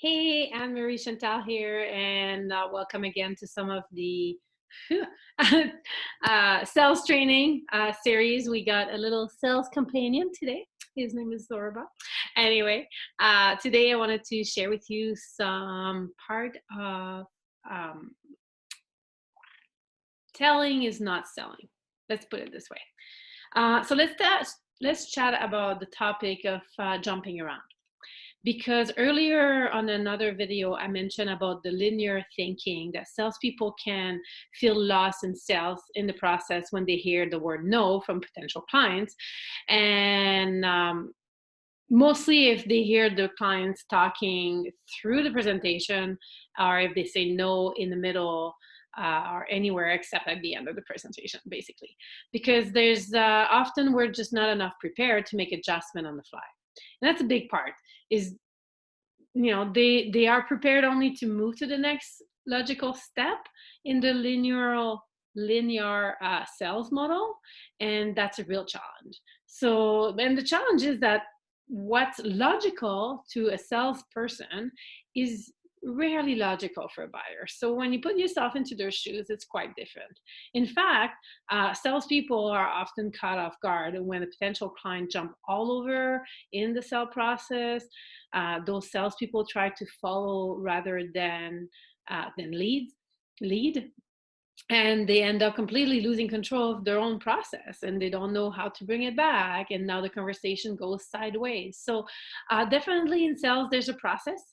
Hey, Anne-Marie Chantal here, and welcome again to some of the sales training series. We got a little sales companion today. His name is Zorba. Anyway, today I wanted to share with you some part of um, telling is not selling. Let's put it this way. So let's chat about the topic of jumping around. Because earlier on another video, I mentioned about the linear thinking that salespeople can feel lost in sales in the process when they hear the word no from potential clients. And mostly if they hear the clients talking through the presentation, or if they say no in the middle, or anywhere except at the end of the presentation, basically. Because there's often we're just not enough prepared to make adjustment on the fly. And that's a big part, is they are prepared only to move to the next logical step in the linear sales model, and that's a real challenge. So, and the challenge is that what's logical to a salesperson is rarely logical for a buyer. So when you put yourself into their shoes, it's quite different. In fact, salespeople are often caught off guard when a potential client jump all over in the sale process. Those salespeople try to follow rather than lead, and they end up completely losing control of their own process, and they don't know how to bring it back, and now the conversation goes sideways. So definitely in sales there's a process,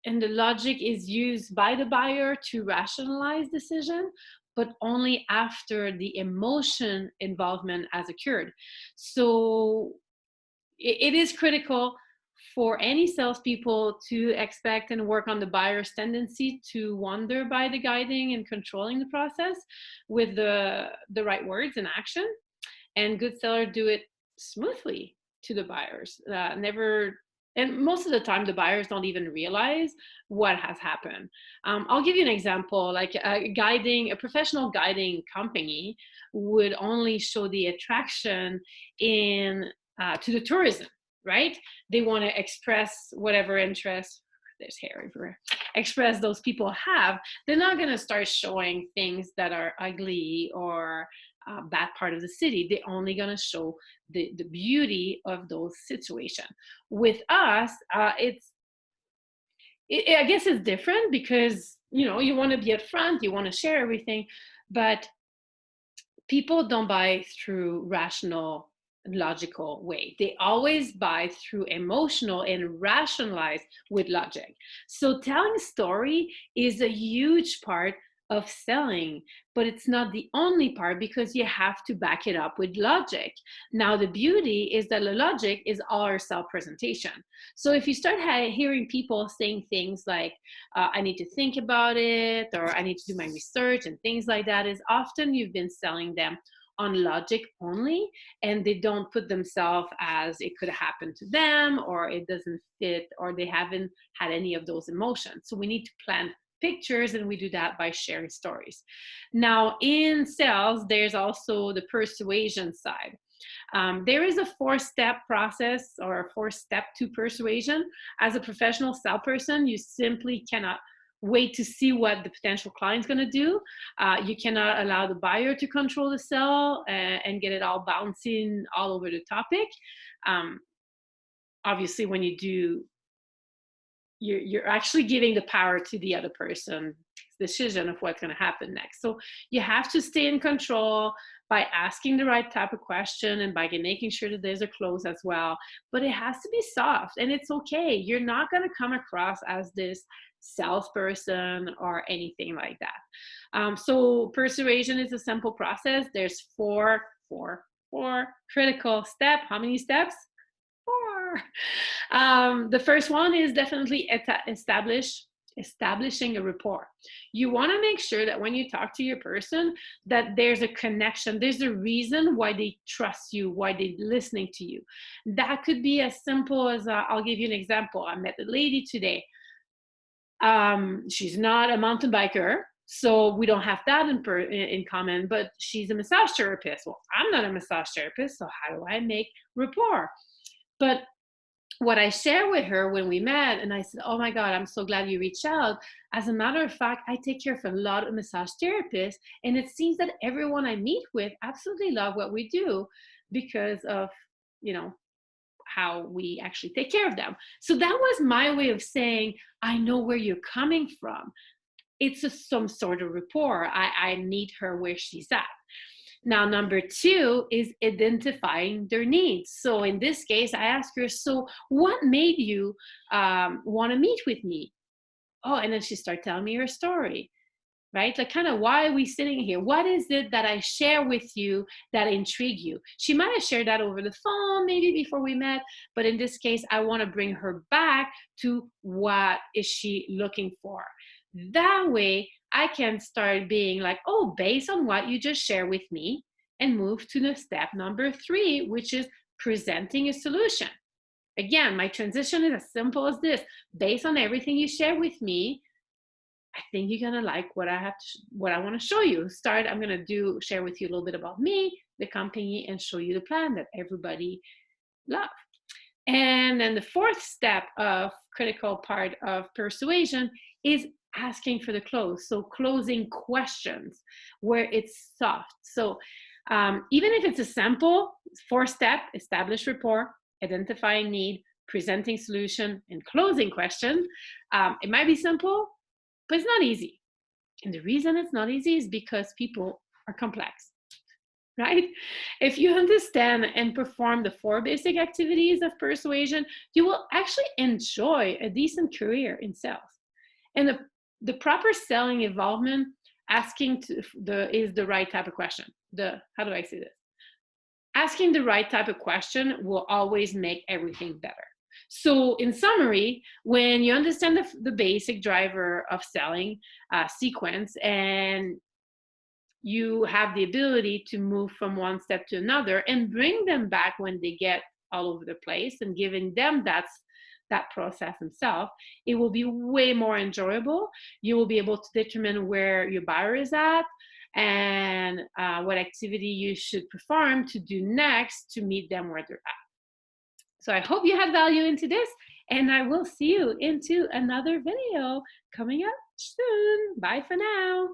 and the logic is used by the buyer to rationalize decision, but only after the emotion involvement has occurred. So it is critical for any salespeople to expect and work on the buyer's tendency to wander by the guiding and controlling the process with the right words and action. And good sellers do it smoothly to the buyers. Never, and most of the time, the buyers don't even realize what has happened. I'll give you an example. Like a professional guiding company would only show the attraction in to the tourism, right? They want to express whatever interest, there's hair everywhere, express those people have. They're not going to start showing things that are ugly or bad part of the city. They're only going to show the beauty of those situations. With us, I guess it's different because you want to be up front, you want to share everything, but people don't buy through rational logical way. They always buy through emotional and rationalize with logic. So telling story is a huge part of selling, but it's not the only part because you have to back it up with logic. Now the beauty is that the logic is our self presentation. So if you start hearing people saying things like I need to think about it, or I need to do my research and things like that, is often you've been selling them on logic only, and they don't put themselves as it could happen to them, or it doesn't fit, or they haven't had any of those emotions. So we need to plant pictures, and we do that by sharing stories. Now in sales, there's also the persuasion side. There is a 4-step process, or a 4-step to persuasion. As a professional salesperson, you simply cannot wait to see what the potential client's going to do. You cannot allow the buyer to control the sale and get it all bouncing all over the topic. Obviously, when you do, you're actually giving the power to the other person's decision of what's going to happen next. So you have to stay in control by asking the right type of question and by making sure that there's a close as well. But it has to be soft, and it's okay. You're not going to come across as this salesperson or anything like that. So persuasion is a simple process. There's four critical steps. How many steps? 4. The first one is definitely establishing a rapport. You want to make sure that when you talk to your person, that there's a connection, there's a reason why they trust you, why they're listening to you. That could be as simple as I'll give you an example. I met a lady today. She's not a mountain biker, so we don't have that in common, but she's a massage therapist. Well, I'm not a massage therapist, so how do I make rapport? But what I shared with her when we met, and I said, "Oh my God, I'm so glad you reached out. As a matter of fact, I take care of a lot of massage therapists, and it seems that everyone I meet with absolutely love what we do because of, you know, how we actually take care of them." So that was my way of saying, I know where you're coming from. It's some sort of rapport. I meet her where she's at. Now, number two is identifying their needs. So in this case, I asked her, so what made you want to meet with me? Oh, and then she started telling me her story, right? Like, kind of, why are we sitting here? What is it that I share with you that intrigue you? She might have shared that over the phone, maybe before we met, but in this case, I want to bring her back to what is she looking for. That way, I can start being like, oh, based on what you just shared with me, and move to the step number three, which is presenting a solution. Again, my transition is as simple as this. Based on everything you share with me, I think you're gonna like what what I want to show you. I'm gonna share with you a little bit about me, the company, and show you the plan that everybody loves. And then the fourth step of critical part of persuasion is asking for the close. So closing questions where it's soft. So even if it's a simple 4-step, establish rapport, identifying need, presenting solution, and closing question, it might be simple, but it's not easy. And the reason it's not easy is because people are complex, right? If you understand and perform the 4 basic activities of persuasion, you will actually enjoy a decent career in sales. And the proper selling involvement, is the right type of question. How do I say this? Asking the right type of question will always make everything better. So in summary, when you understand the basic driver of selling sequence, and you have the ability to move from one step to another and bring them back when they get all over the place, and giving them that process themselves, it will be way more enjoyable. You will be able to determine where your buyer is at, and what activity you should perform to do next to meet them where they're at. So I hope you had value into this, and I will see you into another video coming up soon. Bye for now.